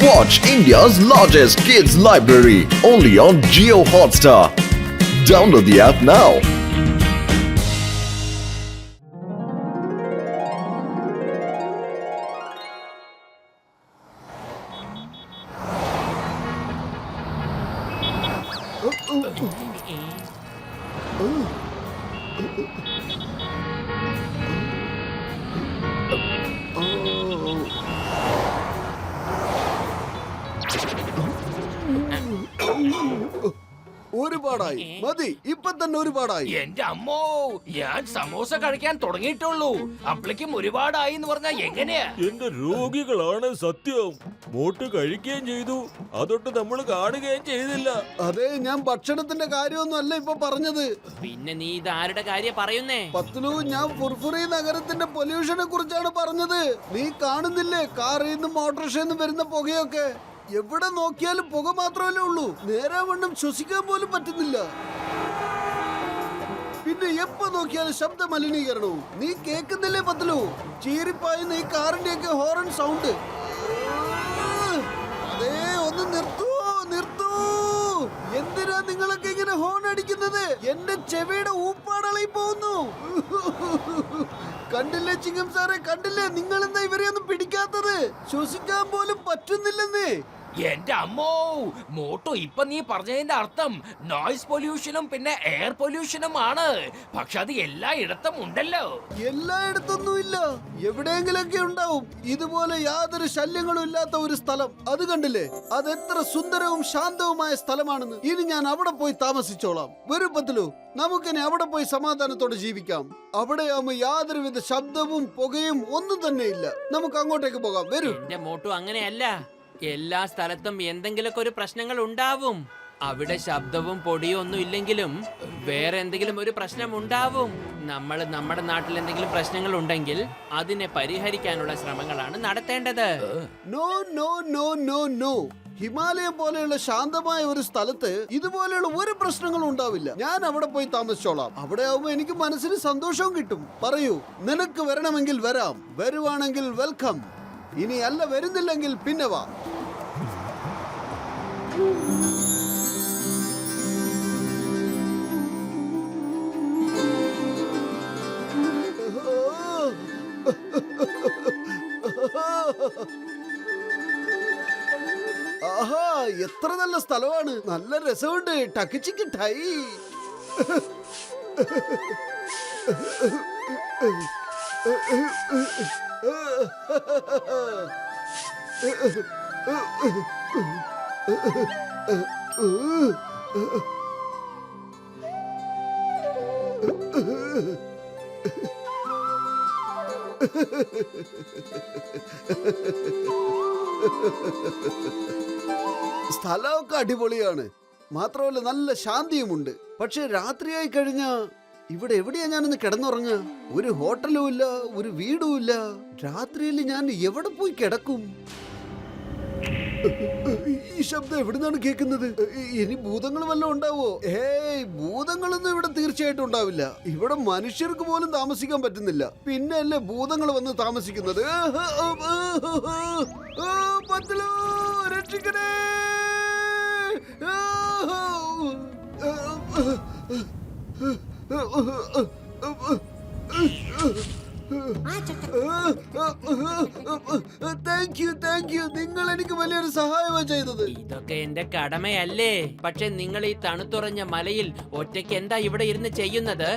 Watch India's largest kids library only on Jio Hotstar. Download the app now. ഒരുപാടായി മതി ഇപ്പൊ തന്നെ ഒരുപാടായി. എന്റെ അമ്മോ, ഞാൻ സമോസ കഴിക്കാൻ തുടങ്ങിയിട്ടുള്ളൂ, അപ്പളേക്കും ഒരുപാടായി എന്ന് പറഞ്ഞാ എങ്ങനെയാ? എന്റെ രോഗികളാണ് സത്യം. മോട്ട് കഴിക്കുകയും ചെയ്തു, അതൊട്ട് നമ്മൾ കാണുകയും ചെയ്തില്ല. അതെ, ഞാൻ ഭക്ഷണത്തിന്റെ കാര്യമൊന്നും അല്ല ഇപ്പൊ പറഞ്ഞത്. പിന്നെ നീ ഇത് ആരുടെ കാര്യം പറയുന്നേ? പത്ലു, ഞാൻ ഫുർഫുറി നഗരത്തിന്റെ പൊല്യൂഷനെ കുറിച്ചാണ് പറഞ്ഞത്. നീ കാണുന്നില്ലേ കാറിൽ നിന്നും ഓട്ടോറിക്ഷയിൽ നിന്നും വരുന്ന പുകയൊക്കെ? എവിടെ നോക്കിയാലും പുക മാത്രമല്ലേ ഉള്ളൂ, നേരെ വണ്ണം ശ്വസിക്കാൻ പോലും പറ്റുന്നില്ല. പിന്നെ എപ്പോ നോക്കിയാലും ശബ്ദ മലിനീകരണവും. നീ കേൾക്കുന്നില്ലേ പത്ലു? ചീറിപ്പായുന്ന ഈ കാറിന്റെ ഒക്കെ ഹോറൺ സൗണ്ട്. അതേ, ഒന്ന് നിർത്തൂ നിർത്തൂ. എന്തിനാ നിങ്ങളൊക്കെ ഇങ്ങനെ ഹോൺ അടിക്കുന്നത്? എന്റെ ചെവിയുടെ ഊപ്പാടളയി പോകുന്നു. കണ്ടില്ലേ ചിങ്ങം സാറേ, കണ്ടില്ലേ? നിങ്ങൾ എന്താ ഇവരെയൊന്നും പിടിക്കാത്തത്? ശ്വസിക്കാൻ പോലും പറ്റുന്നില്ലെന്നേ. എന്റെ അമ്മോ, മോട്ടോ, ഇപ്പൊ നീ പറഞ്ഞതിന്റെ അർത്ഥം നോയിസ് പൊല്യൂഷനും പിന്നെ എയർ പൊല്യൂഷനും ആണ്. പക്ഷെ അത് എല്ലായിടത്തും ഉണ്ടല്ലോ. എല്ലായിടത്തൊന്നും ഇല്ല, എവിടെയെങ്കിലൊക്കെ ഉണ്ടാവും. ഇതുപോലെ യാതൊരു ശല്യങ്ങളും ഇല്ലാത്ത ഒരു സ്ഥലം. അത് കണ്ടില്ലേ? അത് എത്ര സുന്ദരവും ശാന്തവുമായ സ്ഥലമാണെന്ന്. ഇനി ഞാൻ അവിടെ പോയി താമസിച്ചോളാം. വരൂ പത്ലു, നമുക്കിനി അവിടെ പോയി സമാധാനത്തോടെ ജീവിക്കാം. അവിടെയാവുമ്പോ യാതൊരുവിധ ശബ്ദവും പുകയും ഒന്നും തന്നെ ഇല്ല. നമുക്ക് അങ്ങോട്ടേക്ക് പോകാം. വരൂ. എന്റെ മോട്ടു അങ്ങനെയല്ല. എല്ലാ സ്ഥലത്തും എന്തെങ്കിലുമൊക്കെ ഒരു പ്രശ്നങ്ങൾ ഉണ്ടാവും. അവിടെ ശബ്ദവും പൊടിയും ഒന്നും ഇല്ലെങ്കിലും വേറെ എന്തെങ്കിലും ഒരു പ്രശ്നം ഉണ്ടാവും. നമ്മൾ നമ്മുടെ നാട്ടിൽ എന്തെങ്കിലും പ്രശ്നങ്ങൾ ഉണ്ടെങ്കിൽ അതിനെ പരിഹരിക്കാനുള്ള ശ്രമങ്ങളാണ് നടത്തേണ്ടത്. No no no no no. ഹിമാലയം പോലെയുള്ള ശാന്തമായ ഒരു സ്ഥലത്ത് ഇതുപോലെയുള്ള ഒരു പ്രശ്നങ്ങളും ഉണ്ടാവില്ല. ഞാൻ അവിടെ പോയി താമസിച്ചോളാം. അവിടെ ആവുമ്പോ എനിക്ക് മനസ്സിന് സന്തോഷവും കിട്ടും. പറയൂ, നിനക്ക് വരണമെങ്കിൽ വരാം, വരുവാണെങ്കിൽ വെൽക്കം. ഇനി അല്ല വരുന്നില്ലെങ്കിൽ പിന്നെ വാ. ആഹാ, എത്ര നല്ല സ്ഥലമാണ്. നല്ല രസമുണ്ട്. ടക്കിച്ചിക്ക് ടൈ. സ്ഥലമൊക്കെ അടിപൊളിയാണ്, മാത്രമല്ല നല്ല ശാന്തിയുമുണ്ട്. പക്ഷെ രാത്രിയായി കഴിഞ്ഞാ ഇവിടെ എവിടെയാ ഞാനൊന്ന് കിടന്നുറങ്ങുക? ഒരു ഹോട്ടലും ഇല്ല, ഒരു വീടും ഇല്ല. രാത്രിയിൽ ഞാൻ എവിടെ പോയി കിടക്കും? ഈ ശബ്ദം എവിടുന്നാണ് കേൾക്കുന്നത്? ഇനി ഭൂതങ്ങൾ വല്ലതും ഉണ്ടാവോ? ഏയ്, ഭൂതങ്ങളൊന്നും ഇവിടെ തീർച്ചയായിട്ടും ഉണ്ടാവില്ല. ഇവിടെ മനുഷ്യർക്ക് പോലും താമസിക്കാൻ പറ്റുന്നില്ല, പിന്നെ അല്ലേ ഭൂതങ്ങൾ വന്ന് താമസിക്കുന്നത്? പത്ലു, രക്ഷിക്കണേ! Thank you. നിങ്ങൾ എനിക്ക് വലിയൊരു സഹായമാണ് ചെയ്തത്. ഇതൊക്കെ എന്റെ കടമയല്ലേ? പക്ഷെ നിങ്ങൾ ഈ തണുത്തുറഞ്ഞ മലയിൽ ഒറ്റയ്ക്ക് എന്താ ഇവിടെ ഇരുന്ന് ചെയ്യുന്നത്?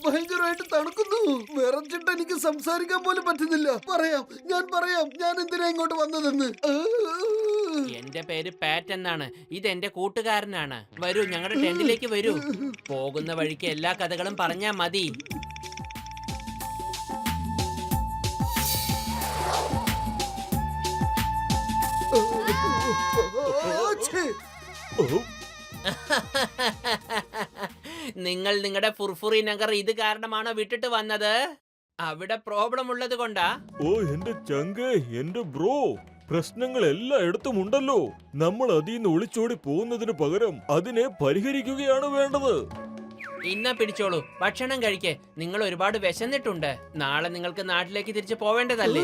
ഭയങ്കരമായിട്ട് തണുക്കുന്നു. വിറച്ചിട്ട് എനിക്ക് സംസാരിക്കാൻ പോലും പറ്റുന്നില്ല. ഞാൻ എന്തിനാ ഇങ്ങോട്ട് വന്നതെന്ന്. എന്റെ പേര് പാറ്റ് എന്നാണ്. ഇത് എന്റെ കൂട്ടുകാരനാണ്. വരൂ, ഞങ്ങളുടെ ടെന്റിലേക്ക് വരൂ. പോകുന്ന വഴിക്ക് എല്ലാ കഥകളും പറഞ്ഞാ മതി. നിങ്ങൾ നിങ്ങളുടെ ഫുർഫുറി നഗർ ഇത് കാരണമാണോ വിട്ടിട്ട് വന്നത്? അവിടെ പ്രോബ്ലം ഉള്ളത് കൊണ്ടാ? ഓ എന്റെ ചങ്കേ, എന്റെ ബ്രോ, പ്രശ്നങ്ങൾ എല്ലായിടത്തും ഉണ്ടല്ലോ. നമ്മൾ അതിൽ നിന്ന് ഒളിച്ചോടി പോകുന്നതിന് പകരം അതിനെ പരിഹരിക്കുകയാണ് വേണ്ടത്. ഇന്നാ പിടിച്ചോളൂ, ഭക്ഷണം കഴിക്കേ. നിങ്ങൾ ഒരുപാട് വിശന്നിട്ടുണ്ട്. നാളെ നിങ്ങൾക്ക് നാട്ടിലേക്ക് തിരിച്ചു പോവേണ്ടതല്ലേ?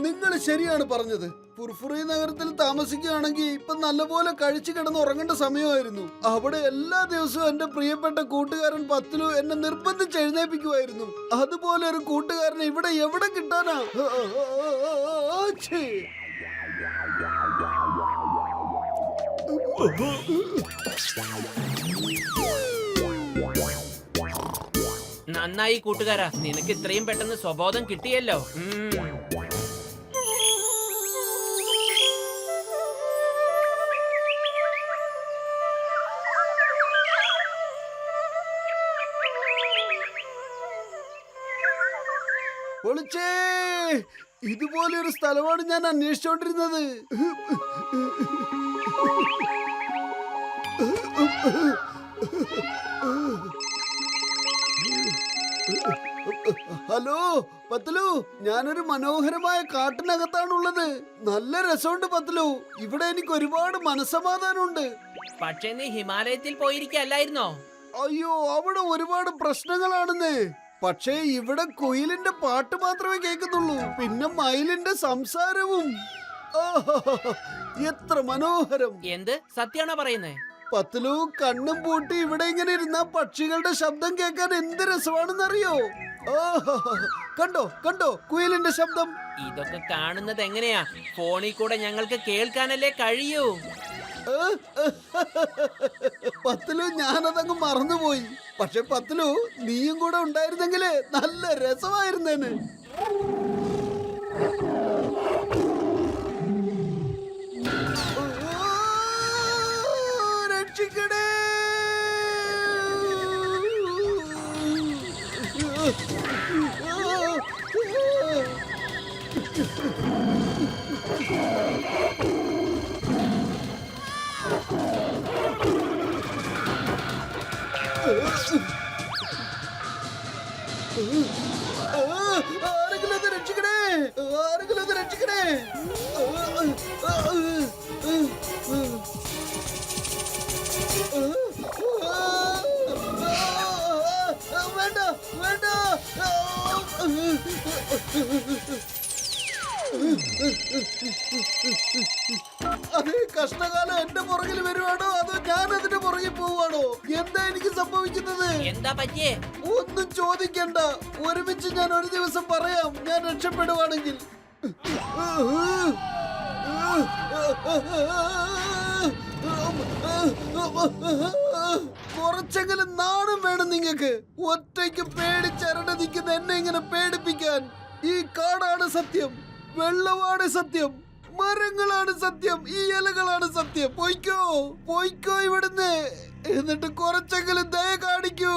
നിങ്ങൾ ശരിയാണ് പറഞ്ഞത്. ഫുർഫുറി നഗരത്തിൽ താമസിക്കുകയാണെങ്കിൽ ഇപ്പൊ നല്ലപോലെ കഴിച്ചു കിടന്ന് ഉറങ്ങേണ്ട സമയമായിരുന്നു. അവിടെ എല്ലാ ദിവസവും എന്റെ പ്രിയപ്പെട്ട കൂട്ടുകാരൻ പത്ലു എന്നെ നിർബന്ധിച്ച് എഴുന്നേപ്പിക്കുമായിരുന്നു. അതുപോലെ ഒരു കൂട്ടുകാരനെ ഇവിടെ എവിടെ കിട്ടാനാ? ഛേ. നന്നായി കൂട്ടുകാരാ, നിനക്ക് ഇത്രയും പെട്ടെന്ന് സ്വബോധം കിട്ടിയല്ലോ. പൊളിച്ചേ, ഇതുപോലെ ഒരു സ്ഥലമാണ് ഞാൻ അന്വേഷിച്ചോണ്ടിരുന്നത്. ഹലോ പത്ലു, ഞാനൊരു മനോഹരമായ കാട്ടിനകത്താണുള്ളത്. നല്ല രസമുണ്ട് പത്ലു. ഇവിടെ എനിക്ക് ഒരുപാട് മനസ്സമാധാനമുണ്ട്. പക്ഷേ നീ ഹിമാലയത്തിൽ പോയിരിക്കല്ലായിരുന്നോ? അയ്യോ, അവിടെ ഒരുപാട് പ്രശ്നങ്ങളാണെന്നേ. പക്ഷേ ഇവിടെ കുയിലിന്റെ പാട്ട് മാത്രമേ കേൾക്കുന്നുള്ളൂ, പിന്നെ മയിലിന്റെ സംസാരവും. ആഹാ, എത്ര മനോഹരം. എന്ത് സത്യാണോ പറയുന്നേ? പത്ലു, കണ്ണും പൂട്ടി ഇവിടെ ഇങ്ങനെ ഇരുന്ന പക്ഷികളുടെ ശബ്ദം കേൾക്കാൻ എന്ത് രസമാണെന്നറിയോ? ആഹാ, കണ്ടോ കണ്ടോ കുയിലിന്റെ ശബ്ദം. ഇതൊക്കെ കാണുന്നത് എങ്ങനെയാ? ഫോണിൽ കൂടെ ഞങ്ങൾക്ക് കേൾക്കാനല്ലേ കഴിയൂ. പത്ലു, ഞാനതങ്ങ് മറന്നുപോയി. പക്ഷെ പത്ലു, നീയും കൂടെ ഉണ്ടായിരുന്നെങ്കില് നല്ല രസമായിരുന്നേന്. രക്ഷിക്കണേ. ആരെങ്കിലും ഒന്ന് രക്ഷിക്കണേ, ആരെങ്കിലും ഒന്ന് രക്ഷിക്കണേ. വേണ്ട വേണ്ട. അതേ കഷ്ടകാലം എന്റെ പുറകിൽ വരുവാണോ അതോ ഞാൻ അതിന്റെ പുറകിൽ പോവാണോ? എന്താ എനിക്ക് സംഭവിക്കുന്നത്? എന്താ പറ്റിയേ? ഒന്നും ചോദിക്കണ്ട, ഒരുമിച്ച് ഞാൻ ഒരു ദിവസം പറയാം. ഞാൻ രക്ഷപ്പെടുവാണെങ്കിൽ. കുറച്ചെങ്കിലും നാണം വേണം നിങ്ങൾക്ക്. ഒറ്റയ്ക്ക് പേടിച്ചരണ്ട നിൽക്കുന്ന എന്നെ ഇങ്ങനെ പേടിപ്പിക്കാൻ. ഈ കാടാണ് സത്യം, വെള്ളമാണ് സത്യം, മരങ്ങളാണ് സത്യം, ഈ ഇലകളാണ് സത്യം. പോയിക്കോ പോയിക്കോ ഇവിടുന്ന്. എന്നിട്ട് കുറച്ചെങ്കിലും ദയ കാണിക്കൂ.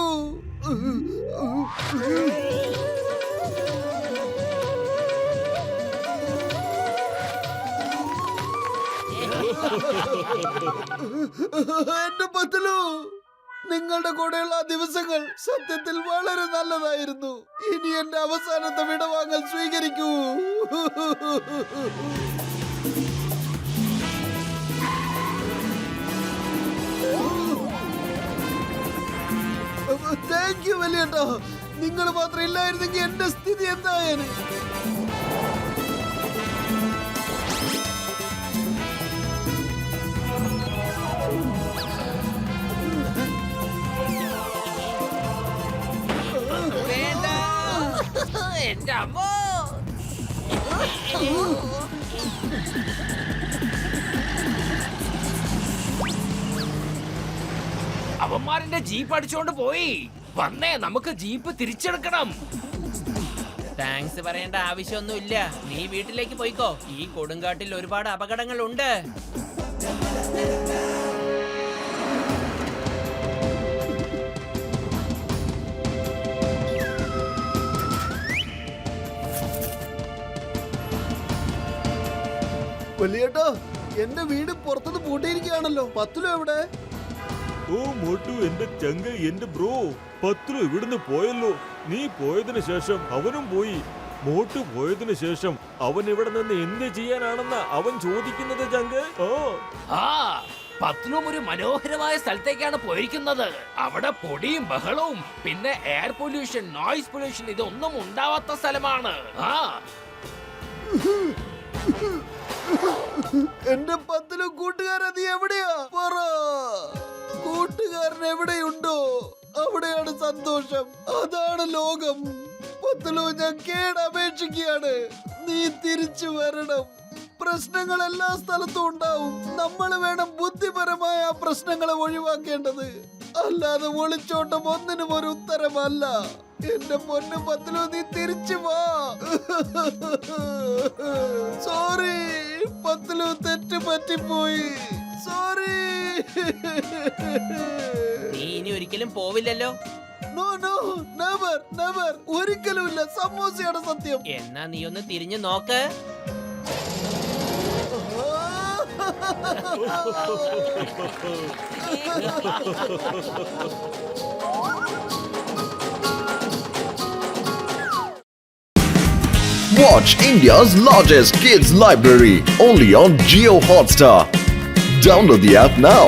എന്റെ പത്ലു, നിങ്ങളുടെ കൂടെയുള്ള ആ ദിവസങ്ങൾ സത്യത്തിൽ വളരെ നല്ലതായിരുന്നു. ഇനി എന്റെ അവസാനത്തെ വിടവാങ്ങൽ സ്വീകരിക്കൂ. താങ്ക് യു വലിയേട്ടാ. നിങ്ങൾ മാത്രം ഇല്ലായിരുന്നെങ്കിൽ എന്റെ സ്ഥിതി എന്തായാലും. എന്റെ അമ്മോ, അവന്മാരെന്റെ ജീപ്പ് അടിച്ചോണ്ട് പോയി. വന്നേ, നമുക്ക് ജീപ്പ് തിരിച്ചെടുക്കണം. താങ്ക്സ് പറയേണ്ട ആവശ്യമൊന്നുമില്ല. നീ വീട്ടിലേക്ക് പോയിക്കോ. ഈ കൊടുങ്കാട്ടിൽ ഒരുപാട് അപകടങ്ങളുണ്ട്. വലിയേട്ടാ, എന്റെ വീട് പുറത്തുനിന്ന് പൂട്ടിയിരിക്കുകയാണല്ലോ. പത്ലു എവിടെ? ഓ മോട്ടു, എന്റെ ചങ്ക, എന്റെ ബ്രോ പത്ലു ഇവിടുന്ന് പോയല്ലോ. നീ പോയതിനു ശേഷം അവനും പോയി. മോട്ട് പോയതിനു ശേഷം അവൻ ഇവിടെ നിന്ന് എന്ത് ചെയ്യാനാണെന്ന് അവൻ ചോദിക്കുന്നത് ചങ്ക്. ആ പത്ലൂം ഒരു മനോഹരമായ സ്ഥലത്തേക്കാണ് പോയിരിക്കുന്നത്. അവിടെ പൊടിയും ബഹളവും പിന്നെ എയർ പൊല്യൂഷൻ, നോയിസ് പൊല്യൂഷൻ ഇതൊന്നും ഉണ്ടാവാത്ത സ്ഥലമാണ്. ആ എന്റെ പത്തിലും കൂട്ടുകാരൻ നീ എവിടെയാ പറ. കൂട്ടുകാരൻ എവിടെയുണ്ടോ അവിടെയാണ് സന്തോഷം, അതാണ് ലോകം. പത്തിലു ഞാൻ കേടപേക്ഷിക്കുകയാണ്, നീ തിരിച്ചു വരണം. പ്രശ്നങ്ങൾ എല്ലാ സ്ഥലത്തും ഉണ്ടാവും, നമ്മൾ വേണം ബുദ്ധിപരമായ ആ പ്രശ്നങ്ങളെ ഒഴിവാക്കേണ്ടത്. അല്ലാതെ ഒളിച്ചോട്ടം ഒന്നിനും ഒരു ഉത്തരമല്ല. എന്റെ പൊന്നു പത്തിലു നീ തിരിച്ചു വാ. സോറി പത്തിലു, തെറ്റ് പറ്റിപ്പോയി. സോറി. നീ ഇനി ഒരിക്കലും പോവില്ലല്ലോ. നോ നോ, നെവർ നെവർ, ഒരിക്കലുമില്ല. സമോസയാണ് സത്യം. എന്നാ നീ ഒന്ന് തിരിഞ്ഞു നോക്ക്. Watch India's largest kids library only on Jio Hotstar. Download the app now.